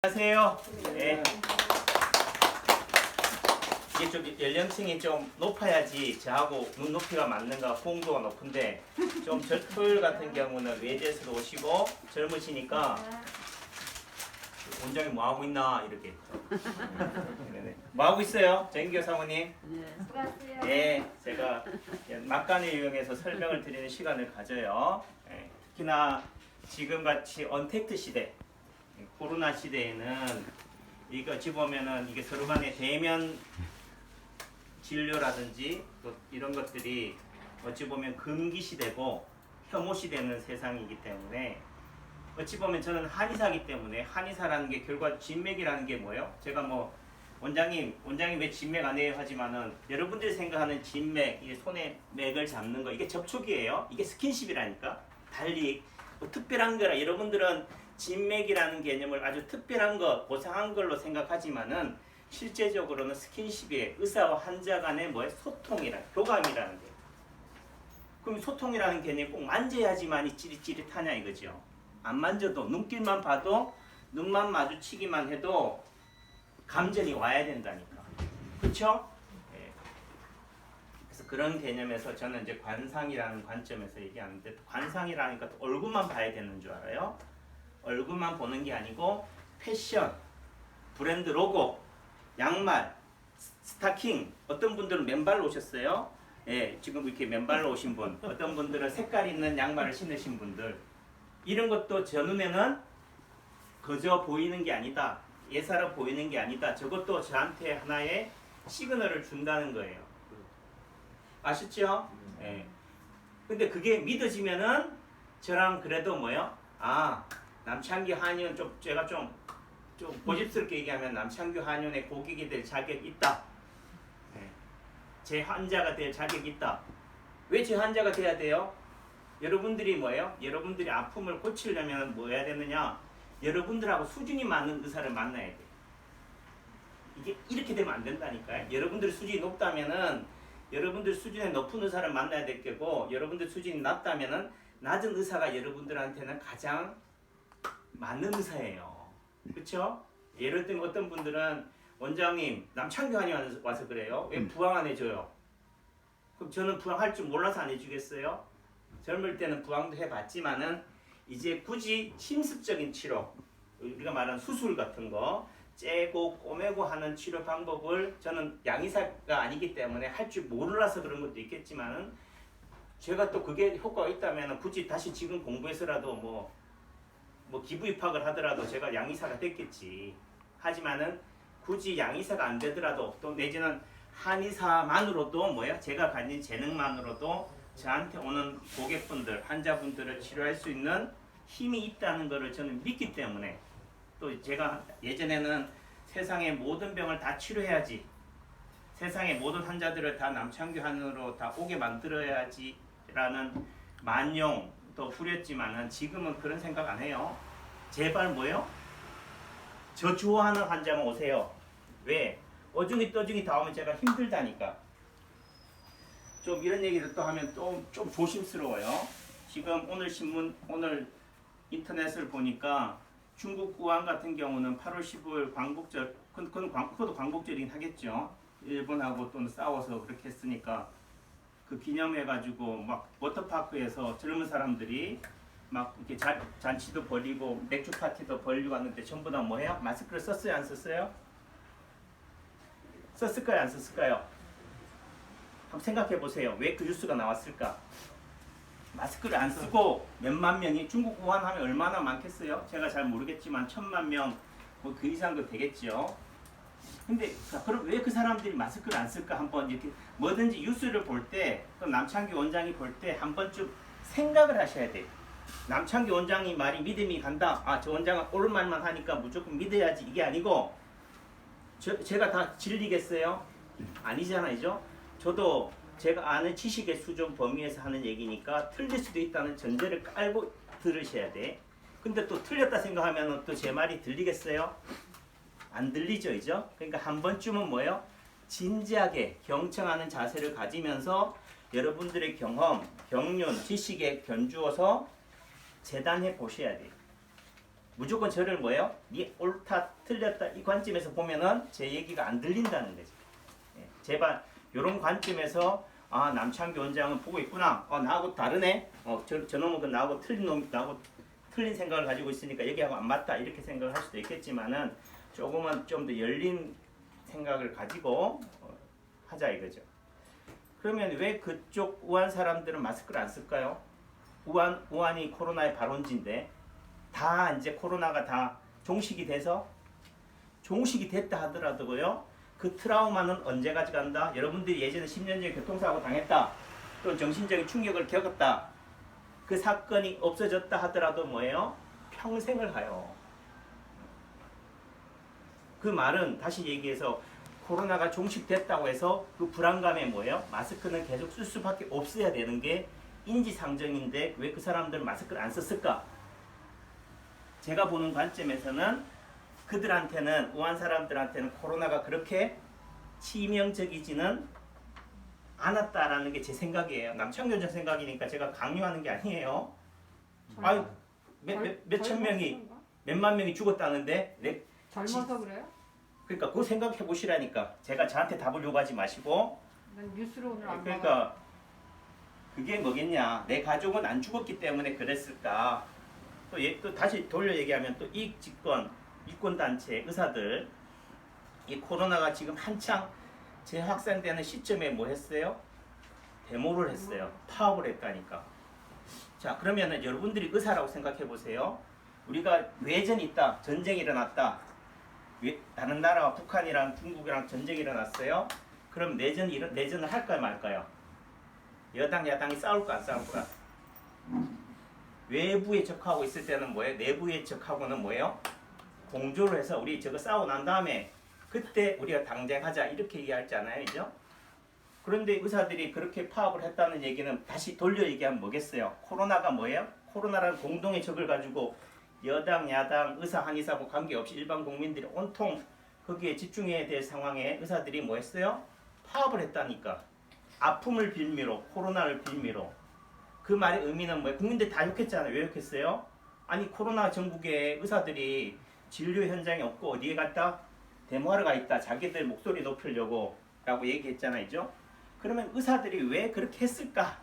안녕하세요. 네. 이게 좀 연령층이 좀 높아야지 저하고 눈높이가 맞는가 호응도가 높은데 좀 토요일 같은 경우는 외제에서도 오시고 젊으시니까 원장이 뭐 하고 있나 이렇게. 네네. 뭐 하고 있어요, 정인교 사모님? 수고하세요. 네, 제가 막간을 이용해서 설명을 드리는 시간을 가져요. 네, 특히나 지금같이 언택트 시대. 코로나 시대에는 이거 어찌 보면은 이게 서로 간의 대면 진료라든지 또 이런 것들이 어찌 보면 금기 시대고 혐오 시대는 세상이기 때문에 어찌 보면 저는 한의사이기 때문에 한의사라는 게 결과 진맥이라는 게 뭐예요? 제가 뭐 원장님 왜 진맥 안 해요? 하지만은 여러분들이 생각하는 진맥, 이게 손에 맥을 잡는 거 이게 접촉이에요. 이게 스킨십이라니까. 달리 뭐 특별한 거라 여러분들은 진맥이라는 개념을 아주 특별한 것, 고상한 걸로 생각하지만은 실제적으로는 스킨십이 의사와 환자 간의 뭐에 교감이라는 거예요. 그럼 소통이라는 개념이 꼭 만져야지만이 찌릿찌릿하냐 이거죠. 안 만져도 눈길만 봐도 눈만 마주치기만 해도 감정이 와야 된다니까. 그렇죠? 네. 그래서 그런 개념에서 저는 이제 관상이라는 관점에서 얘기하는데 관상이라니까 또 얼굴만 봐야 되는 줄 알아요. 얼굴만 보는 게 아니고 패션, 브랜드 로고, 양말, 스타킹. 어떤 분들은 맨발로 오셨어요. 예, 지금 이렇게 맨발로 오신 분. 어떤 분들은 색깔 있는 양말을 신으신 분들. 이런 것도 저 눈에는 그저 보이는 게 아니다. 예사로 보이는 게 아니다. 저것도 저한테 하나의 시그널을 준다는 거예요. 아셨죠? 예. 근데 그게 믿어지면은 저랑 그래도 뭐요? 아, 남창규 한의원 제가 좀 고집스럽게 얘기하면 남창규 한의원의 고객이 될 자격이 있다. 네. 제 환자가 될 자격이 있다. 왜 제 환자가 돼야 돼요? 여러분들이 뭐예요? 여러분들이 아픔을 고치려면 뭐 해야 되느냐? 여러분들하고 수준이 맞는 의사를 만나야 돼. 이게 이렇게 되면 안 된다니까요. 여러분들 수준이 높다면은 여러분들 수준의 높은 의사를 만나야 될 거고 여러분들 수준이 낮다면은 낮은 의사가 여러분들한테는 가장 맞는 의사예요. 그렇죠? 예를 들면 어떤 분들은 원장님 남창규 한의원 와서 그래요. 왜 부항 안 해줘요? 그럼 저는 부항할 줄 몰라서 안 해주겠어요? 젊을 때는 부항도 해봤지만은 이제 굳이 침습적인 치료, 우리가 말하는 수술 같은 거 째고 꼬매고 하는 치료 방법을 저는 양의사가 아니기 때문에 할 줄 몰라서 그런 것도 있겠지만은 제가 또 그게 효과가 있다면 굳이 다시 지금 공부해서라도 뭐 기부 입학을 하더라도 제가 양의사가 됐겠지. 하지만은 굳이 양의사가 안 되더라도 또 내지는 한의사만으로도 제가 가진 재능만으로도 저한테 오는 고객분들, 환자분들을 치료할 수 있는 힘이 있다는 것을 저는 믿기 때문에 또 제가 예전에는 세상의 모든 병을 다 치료해야지, 세상의 모든 환자들을 다 남창규 한의원으로 다 오게 만들어야지 라는 만용 또 부렸지만은 지금은 그런 생각 안 해요. 제발 저 좋아하는 환자만 오세요. 왜? 어중이 떠중이 다 오면 제가 힘들다니까. 좀 이런 얘기를 또 하면 또 좀 조심스러워요. 지금 오늘 인터넷을 보니까 중국 우한 같은 경우는 8월 15일 광복절, 그것도 광복절이긴 하겠죠. 일본하고 또 싸워서 그렇게 했으니까 그 기념해가지고 막 워터파크에서 젊은 사람들이 막 이렇게 잔치도 벌이고 맥주 파티도 벌리고 왔는데 전부 다 뭐해요? 마스크를 썼어요? 안 썼어요? 썼을까요? 안 썼을까요? 한번 생각해 보세요. 왜 그 뉴스가 나왔을까? 마스크를 안 쓰고 몇만 명이 중국 우한 하면 얼마나 많겠어요? 제가 잘 모르겠지만 1000만 명 뭐 그 이상도 되겠죠. 근데 그럼 왜 그 사람들이 마스크를 안 쓸까? 한번 이렇게 뭐든지 뉴스를 볼 때 또 남창규 원장이 볼 때 한 번쯤 생각을 하셔야 돼요. 남창규 원장이 말이 믿음이 간다. 아, 저 원장은 옳은 말만 하니까 무조건 믿어야지. 이게 아니고 제가 다 진리겠어요? 아니잖아요. 저도 제가 아는 지식의 수준 범위에서 하는 얘기니까 틀릴 수도 있다는 전제를 깔고 들으셔야 돼. 근데 또 틀렸다 생각하면 또 제 말이 들리겠어요? 안 들리죠, 이죠? 그러니까 한 번쯤은 진지하게 경청하는 자세를 가지면서 여러분들의 경험, 경륜, 지식에 견주어서 재단해 보셔야 돼요. 무조건 저를 뭐예요? 니 옳다 틀렸다 이 관점에서 보면은 제 얘기가 안 들린다는 거지. 예, 제발 이런 관점에서 아 남창규 원장은 보고 있구나. 나하고 다르네. 저놈은 나하고 틀린 생각을 가지고 있으니까 얘기하고 안 맞다 이렇게 생각을 할 수도 있겠지만은 조금은 좀 더 열린 생각을 가지고 하자 이거죠. 그러면 왜 그쪽 우한 사람들은 마스크를 안 쓸까요? 우한이 코로나의 발원지인데 다 이제 코로나가 다 종식이 됐다 하더라도요. 그 트라우마는 언제까지 간다? 여러분들이 예전에 10년 전에 교통사고 당했다. 또는 정신적인 충격을 겪었다. 그 사건이 없어졌다 하더라도 뭐예요? 평생을 가요. 그 말은 다시 얘기해서 코로나가 종식됐다고 해서 그 불안감에 뭐예요? 마스크는 계속 쓸 수밖에 없어야 되는 게 인지상정인데 왜 그 사람들은 마스크를 안 썼을까? 제가 보는 관점에서는 그들한테는 우한 사람들한테는 코로나가 그렇게 치명적이지는 않았다라는 게 제 생각이에요. 남창균 전 생각이니까 제가 강요하는 게 아니에요. 아유 몇천 명이 몇만 명이 죽었다는데 젊어서 그래요? 그러니까 그거 생각해 보시라니까. 제가 저한테 답을 요구하지 마시고. 난 뉴스로 오늘 안 그러니까 그게 뭐겠냐. 내 가족은 안 죽었기 때문에 그랬을까. 또 다시 돌려 얘기하면 또 이익집권 유권단체 의사들 이 코로나가 지금 한창 재확산되는 시점에 뭐 했어요? 데모를 했어요. 파업을 했다니까. 자 그러면은 여러분들이 의사라고 생각해 보세요. 우리가 외전이 있다. 전쟁이 일어났다. 다른 나라와 북한이랑 중국이랑 전쟁이 일어났어요. 그럼 내전을 할까요 말까요? 여당 야당이 싸울까 안 싸울까? 외부에 적하고 있을 때는 뭐예요? 내부에 적하고는 뭐예요? 공조를 해서 우리 저거 싸우고 난 다음에 그때 우리가 당쟁하자 이렇게 얘기하잖아요. 그죠? 그런데 의사들이 그렇게 파업을 했다는 얘기는 다시 돌려 얘기하면 뭐겠어요? 코로나가 뭐예요? 코로나라는 공동의 적을 가지고 여당, 야당, 의사, 한의사하고 관계없이 일반 국민들이 온통 거기에 집중해야 될 상황에 의사들이 뭐 했어요? 파업을 했다니까. 아픔을 빌미로, 코로나를 빌미로. 그 말의 의미는 뭐예요? 국민들 다 욕했잖아요. 왜 욕했어요? 아니 코로나 전국에 의사들이 진료 현장에 없고 어디에 갔다? 데모하러 가 있다. 자기들 목소리 높이려고 라고 얘기했잖아요. 그러면 의사들이 왜 그렇게 했을까?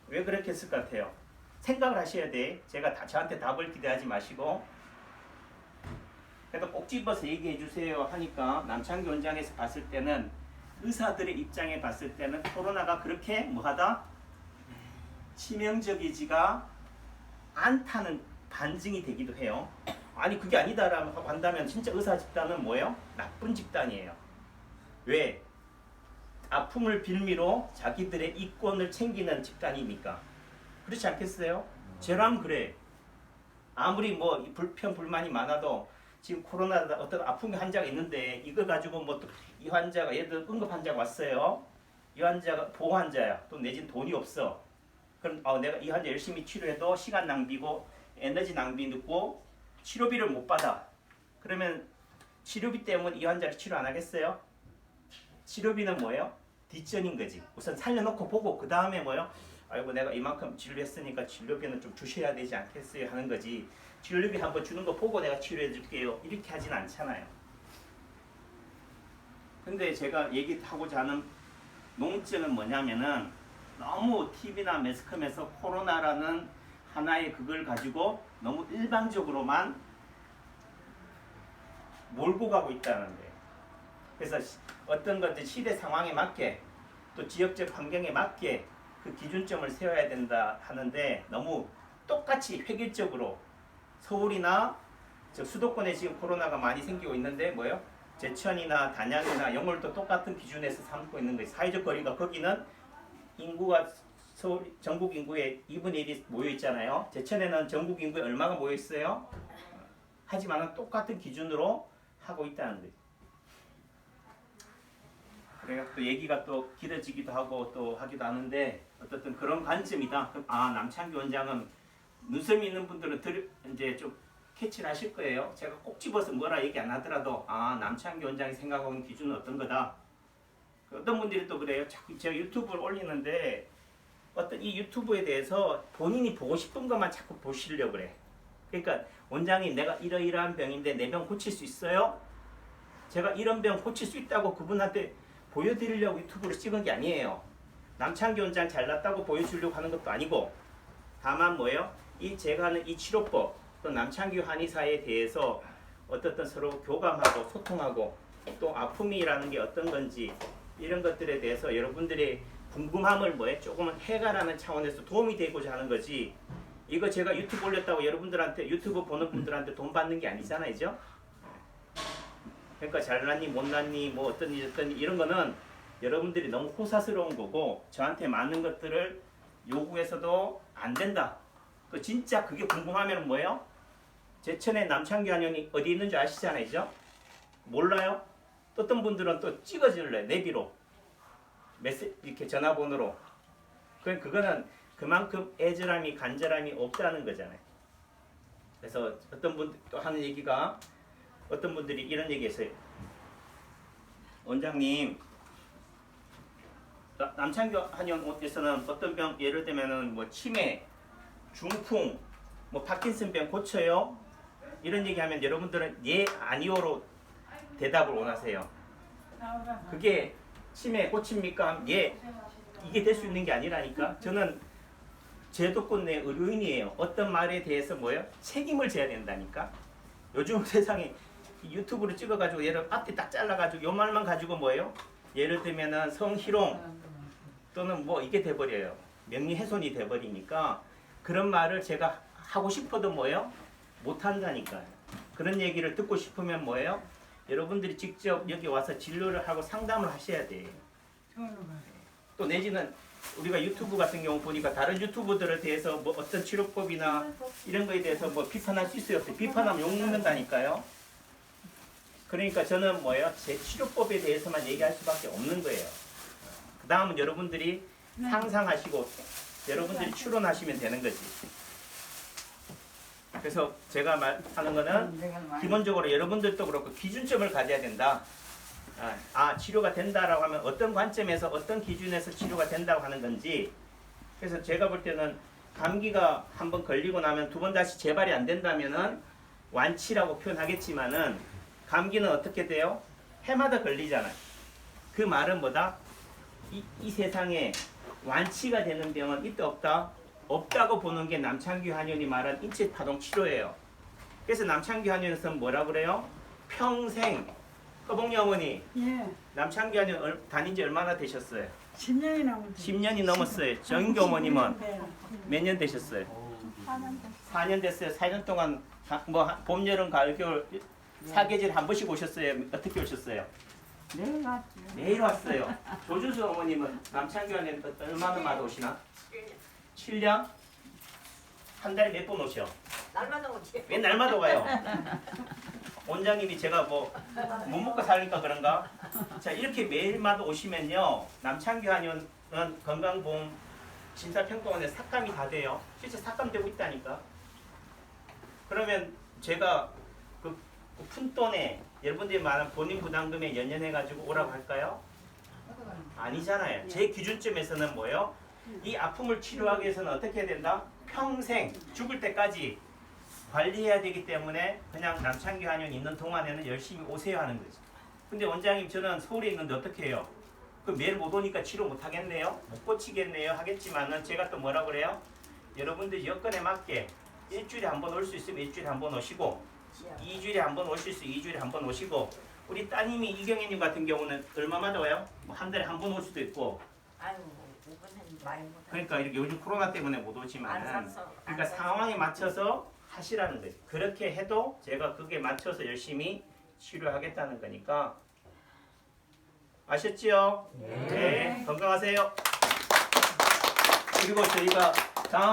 왜 그렇게 했을 것 같아요? 생각을 하셔야 돼. 제가 저한테 답을 기대하지 마시고. 그래도 꼭 집어서 얘기해 주세요 하니까 남창규 원장에서 봤을 때는 의사들의 입장에 봤을 때는 코로나가 그렇게 뭐하다? 치명적이지가 않다는 반증이 되기도 해요. 아니 그게 아니다라고 한다면 진짜 의사 집단은 뭐예요? 나쁜 집단이에요. 왜? 아픔을 빌미로 자기들의 이권을 챙기는 집단이니까. 그렇지 않겠어요? 저랑 그래. 아무리 뭐 불편 불만이 많아도 지금 코로나 어떤 아픔의 환자가 있는데 이걸 가지고 뭐 이 환자가 예를 들어 응급 환자가 왔어요. 이 환자가 보호 환자야. 또 내진 돈이 없어. 그럼 내가 이 환자 열심히 치료해도 시간 낭비고 에너지 낭비 늦고 치료비를 못 받아. 그러면 치료비 때문에 이 환자를 치료 안 하겠어요? 치료비는 뭐예요? 뒷전인 거지. 우선 살려놓고 보고 그 다음에 뭐예요? 아이고 내가 이만큼 진료했으니까 진료비는 좀 주셔야 되지 않겠어요? 하는 거지. 진료비 한번 주는 거 보고 내가 치료해 줄게요. 이렇게 하진 않잖아요. 근데 제가 얘기하고자 하는 논점은 뭐냐면은 너무 TV나 매스컴에서 코로나라는 하나의 그걸 가지고 너무 일방적으로만 몰고 가고 있다는 거예요. 그래서 어떤 것들 시대 상황에 맞게 또 지역적 환경에 맞게 그 기준점을 세워야 된다 하는데 너무 똑같이 획일적으로 서울이나 수도권에 지금 코로나가 많이 생기고 있는데 뭐예요? 제천이나 단양이나 영월도 똑같은 기준에서 삼고 있는 거예요. 사회적 거리가 거기는 인구가 서울 전국 인구의 2분의 1이 모여 있잖아요. 제천에는 전국 인구에 얼마가 모여 있어요? 하지만 똑같은 기준으로 하고 있다는 거예요. 그래서 또 얘기가 또 길어지기도 하고 또 하기도 하는데 어떻든 그런 관점이다. 남창규 원장은 눈썰미 있는 분들은 이제 좀 캐치를 하실 거예요. 제가 꼭 집어서 뭐라 얘기 안 하더라도 남창규 원장이 생각하는 기준은 어떤 거다. 어떤 분들이 또 그래요. 자꾸 제가 유튜브를 올리는데 어떤 이 유튜브에 대해서 본인이 보고 싶은 것만 자꾸 보시려고 그래. 그러니까 원장님 내가 이러이러한 병인데 내 병 고칠 수 있어요? 제가 이런 병 고칠 수 있다고 그분한테 보여드리려고 유튜브를 찍은 게 아니에요. 남창기 원장 잘났다고 보여주려고 하는 것도 아니고 다만 뭐예요? 이 제가 하는 이 치료법 또 남창기 한의사에 대해서 어떻든 서로 교감하고 소통하고 또 아픔이라는 게 어떤 건지 이런 것들에 대해서 여러분들의 궁금함을 뭐에 조금은 해가라는 차원에서 도움이 되고자 하는 거지. 이거 제가 유튜브 올렸다고 여러분들한테 유튜브 보는 분들한테 돈 받는 게 아니잖아요, 죠? 그러니까 잘났니 못났니 뭐 어떤 이런 거는 여러분들이 너무 호사스러운 거고 저한테 많은 것들을 요구해서도 안 된다. 그 진짜 그게 궁금하면 뭐예요? 제천에 남창기 한의원이 어디 있는지 아시잖아요, 죠? 몰라요? 어떤 분들은 또 찍어줄래 내비로 이렇게 전화번호로. 그거는 그만큼 애절함이 간절함이 없다는 거잖아요. 그래서 어떤 분들 또 하는 얘기가 어떤 분들이 이런 얘기했어요. 원장님, 남창기 한의원에서는 어떤 병 예를 들면은 뭐 치매, 중풍, 뭐 파킨슨병 고쳐요? 이런 얘기하면 여러분들은 예 아니오로 대답을 원하세요. 그게 치매 고칩니까? 예. 이게 될 수 있는 게 아니라니까. 저는 제도권 내 의료인이에요. 어떤 말에 대해서 뭐예요? 책임을 져야 된다니까. 요즘 세상에 유튜브를 찍어가지고 얘를 앞뒤 딱 잘라가지고 요 말만 가지고 뭐예요? 예를 들면은 성희롱 또는 뭐 이게 돼버려요. 명예훼손이 돼버리니까 그런 말을 제가 하고 싶어도 뭐예요? 못한다니까요. 그런 얘기를 듣고 싶으면 뭐예요? 여러분들이 직접 여기 와서 진료를 하고 상담을 하셔야 돼요. 또 내지는 우리가 유튜브 같은 경우 보니까 다른 유튜브들에 대해서 뭐 어떤 치료법이나 이런 거에 대해서 뭐 비판할 수 있어요? 없어요? 비판하면 욕먹는다니까요. 그러니까 저는 뭐예요? 제 치료법에 대해서만 얘기할 수밖에 없는 거예요. 그 다음은 여러분들이 상상하시고 여러분들이 추론하시면 되는 거지. 그래서 제가 말하는 거는 기본적으로 여러분들도 그렇고 기준점을 가져야 된다. 치료가 된다라고 하면 어떤 관점에서 어떤 기준에서 치료가 된다고 하는 건지. 그래서 제가 볼 때는 감기가 한번 걸리고 나면 두 번 다시 재발이 안 된다면은 완치라고 표현하겠지만은 감기는 어떻게 돼요? 해마다 걸리잖아요. 그 말은 뭐다? 이 세상에 완치가 되는 병은 있다 없다? 없다고 보는 게 남창기 한의원이 말한 인체파동 치료예요. 그래서 남창기 한의원에서는 뭐라 그래요? 평생. 허봉이 어머니, 예, 남창기 한의원 다닌 지 얼마나 되셨어요? 10년이 넘었어요. 10년이 넘었어요. 정인교 어머님은 네. 몇 년 되셨어요? 4년 됐어요. 4년 됐어요. 4년 동안 봄, 여름, 가을, 겨울 사계절 한 번씩 오셨어요? 어떻게 오셨어요? 내일 왔죠. 매일 왔어요. 조준수 어머님은 남창기 한의원 얼마나 오시나? 7년? 한 달에 몇 번 오셔? 날마다 오지. 왜 날마다 와요? 원장님이 제가 뭐 못 먹고 살니까 그런가? 자, 이렇게 매일마다 오시면요, 남창기 한의원은 건강보험 심사평가원에 삭감이 다 돼요. 실제 삭감되고 있다니까. 그러면 제가 그 푼돈에 여러분들이 말하는 본인 부담금에 연연해가지고 오라고 할까요? 아니잖아요. 제 기준점에서는 뭐예요? 이 아픔을 치료하기 위해서는 어떻게 해야 된다? 평생 죽을 때까지 관리해야 되기 때문에 그냥 남창기 한의원 있는 동안에는 열심히 오세요 하는 거지. 근데 원장님 저는 서울에 있는데 어떻게 해요? 그럼 매일 못 오니까 치료 못 하겠네요? 못 고치겠네요? 하겠지만은 제가 또 뭐라 그래요? 여러분들 여건에 맞게 일주일에 한 번 올 수 있으면 일주일에 한 번 오시고 2주일에 한 번 오실 수 2주일에 한 번 오시고 우리 따님이 이경애님 같은 경우는 얼마마다 와요? 뭐 한 달에 한 번 올 수도 있고 아유, 이번엔 많이 못. 그러니까 이렇게 요즘 코로나 때문에 못 오지만 안 샀어. 그러니까 상황에 맞춰서 하시라는 거지. 그렇게 해도 제가 그게 맞춰서 열심히 치료하겠다는 거니까 아셨지요? 네. 건강하세요. 그리고 저희가 다음